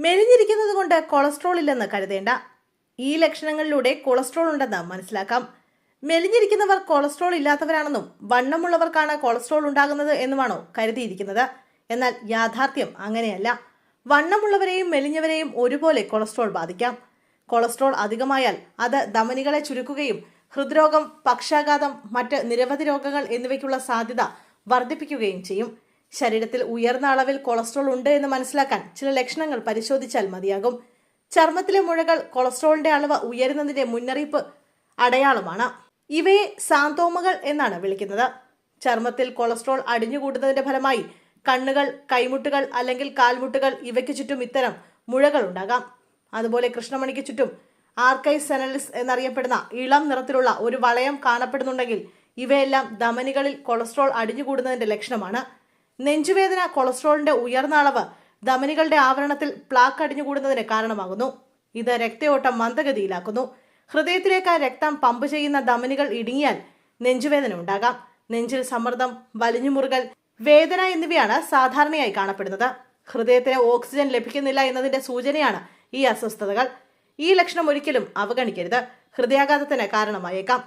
മെലിഞ്ഞിരിക്കുന്നത് കൊണ്ട് കൊളസ്ട്രോൾ ഇല്ലെന്ന് കരുതേണ്ട. ഈ ലക്ഷണങ്ങളിലൂടെ കൊളസ്ട്രോൾ ഉണ്ടെന്ന് മനസ്സിലാക്കാം. മെലിഞ്ഞിരിക്കുന്നവർ കൊളസ്ട്രോൾ ഇല്ലാത്തവരാണെന്നും വണ്ണമുള്ളവർക്കാണ് കൊളസ്ട്രോൾ ഉണ്ടാകുന്നത് എന്നുമാണോ കരുതിയിരിക്കുന്നത്? എന്നാൽ യാഥാർത്ഥ്യം അങ്ങനെയല്ല. വണ്ണമുള്ളവരെയും മെലിഞ്ഞവരെയും ഒരുപോലെ കൊളസ്ട്രോൾ ബാധിക്കാം. കൊളസ്ട്രോൾ അധികമായാൽ അത് ധമനികളെ ചുരുക്കുകയും ഹൃദ്രോഗം, പക്ഷാഘാതം, മറ്റ് നിരവധി രോഗങ്ങൾ എന്നിവയ്ക്കുള്ള സാധ്യത വർദ്ധിപ്പിക്കുകയും ചെയ്യും. ശരീരത്തിൽ ഉയർന്ന അളവിൽ കൊളസ്ട്രോൾ ഉണ്ട് എന്ന് മനസ്സിലാക്കാൻ ചില ലക്ഷണങ്ങൾ പരിശോധിച്ചാൽ മതിയാകും. ചർമ്മത്തിലെ മുഴകൾ കൊളസ്ട്രോളിന്റെ അളവ് ഉയരുന്നതിന്റെ മുന്നറിയിപ്പ് അടയാളമാണ്. ഇവയെ സാന്തോമകൾ എന്നാണ് വിളിക്കുന്നത്. ചർമ്മത്തിൽ കൊളസ്ട്രോൾ അടിഞ്ഞുകൂടുന്നതിന്റെ ഫലമായി കണ്ണുകൾ, കൈമുട്ടുകൾ അല്ലെങ്കിൽ കാൽമുട്ടുകൾ ഇവയ്ക്ക് ചുറ്റും ഇത്തരം മുഴകൾ ഉണ്ടാകാം. അതുപോലെ കൃഷ്ണമണിക്ക് ചുറ്റും ആർക്കൈസ് സെനലിസ് എന്നറിയപ്പെടുന്ന ഇളം നിറത്തിലുള്ള ഒരു വളയം കാണപ്പെടുന്നുണ്ടെങ്കിൽ ഇവയെല്ലാം ധമനികളിൽ കൊളസ്ട്രോൾ അടിഞ്ഞുകൂടുന്നതിന്റെ ലക്ഷണമാണ്. നെഞ്ചുവേദന കൊളസ്ട്രോളിന്റെ ഉയർന്ന അളവ് ധമനികളുടെ ആവരണത്തിൽ പ്ലാക്ക് അടിഞ്ഞുകൂടുന്നതിന് കാരണമാകുന്നു. ഇത് രക്തയോട്ടം മന്ദഗതിയിലാക്കുന്നു. ഹൃദയത്തിലേക്ക് രക്തം പമ്പ് ചെയ്യുന്ന ധമനികൾ ഇടുങ്ങിയാൽ നെഞ്ചുവേദന ഉണ്ടാകാം. നെഞ്ചിൽ സമ്മർദ്ദം, വലിഞ്ഞുമുറുകൽ, വേദന എന്നിവയാണ് സാധാരണയായി കാണപ്പെടുന്നത്. ഹൃദയത്തിന് ഓക്സിജൻ ലഭിക്കുന്നില്ല എന്നതിന്റെ സൂചനയാണ് ഈ അസ്വസ്ഥതകൾ. ഈ ലക്ഷണം ഒരിക്കലും അവഗണിക്കരുത്. ഹൃദയാഘാതത്തിന് കാരണമായേക്കാം.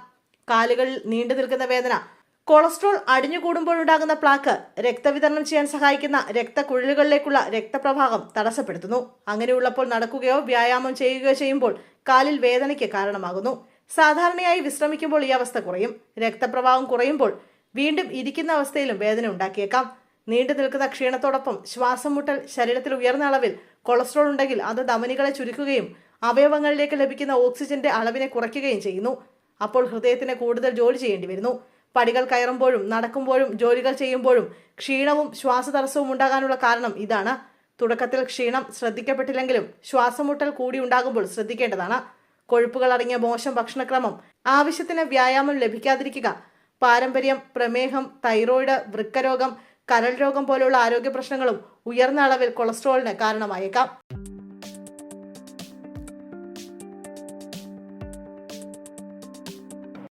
കാലുകളിൽ നീണ്ടു നിൽക്കുന്ന വേദന കൊളസ്ട്രോൾ അടിഞ്ഞുകൂടുമ്പോഴുണ്ടാകുന്ന പ്ലാക്ക് രക്തവിതരണം ചെയ്യാൻ സഹായിക്കുന്ന രക്തക്കുഴലുകളിലേക്കുള്ള രക്തപ്രവാഹം തടസ്സപ്പെടുത്തുന്നു. അങ്ങനെയുള്ളപ്പോൾ നടക്കുകയോ വ്യായാമം ചെയ്യുകയോ ചെയ്യുമ്പോൾ കാലിൽ വേദനയ്ക്ക് കാരണമാകുന്നു. സാധാരണയായി വിശ്രമിക്കുമ്പോൾ ഈ അവസ്ഥ കുറയും. രക്തപ്രവാഹം കുറയുമ്പോൾ വീണ്ടും ഇരിക്കുന്ന അവസ്ഥയിലും വേദന ഉണ്ടാക്കിയേക്കാം. നീണ്ടു നിൽക്കുന്ന ക്ഷീണത്തോടൊപ്പം ശ്വാസം മുട്ടൽ, ശരീരത്തിൽ ഉയർന്ന അളവിൽ കൊളസ്ട്രോൾ ഉണ്ടെങ്കിൽ അത് ധമനികളെ ചുരുക്കുകയും അവയവങ്ങളിലേക്ക് ലഭിക്കുന്ന ഓക്സിജന്റെ അളവിനെ കുറയ്ക്കുകയും ചെയ്യുന്നു. അപ്പോൾ ഹൃദയത്തിന് കൂടുതൽ ജോലി ചെയ്യേണ്ടി വരുന്നു. പടികൾ കയറുമ്പോഴും നടക്കുമ്പോഴും ജോലികൾ ചെയ്യുമ്പോഴും ക്ഷീണവും ശ്വാസതടസ്സവും ഉണ്ടാകാനുള്ള കാരണം ഇതാണ്. തുടക്കത്തിൽ ക്ഷീണം ശ്രദ്ധിക്കപ്പെട്ടില്ലെങ്കിലും ശ്വാസമുട്ടൽ കൂടി ഉണ്ടാകുമ്പോൾ ശ്രദ്ധിക്കേണ്ടതാണ്. കൊഴുപ്പുകൾ അടങ്ങിയ മോശം ഭക്ഷണക്രമം, ആവശ്യത്തിന് വ്യായാമം ലഭിക്കാതിരിക്കുക, പാരമ്പര്യം, പ്രമേഹം, തൈറോയിഡ്, വൃക്കരോഗം, കരൾ രോഗം പോലുള്ള ആരോഗ്യ പ്രശ്നങ്ങളും ഉയർന്ന അളവിൽ കൊളസ്ട്രോളിന് കാരണമായേക്കാം.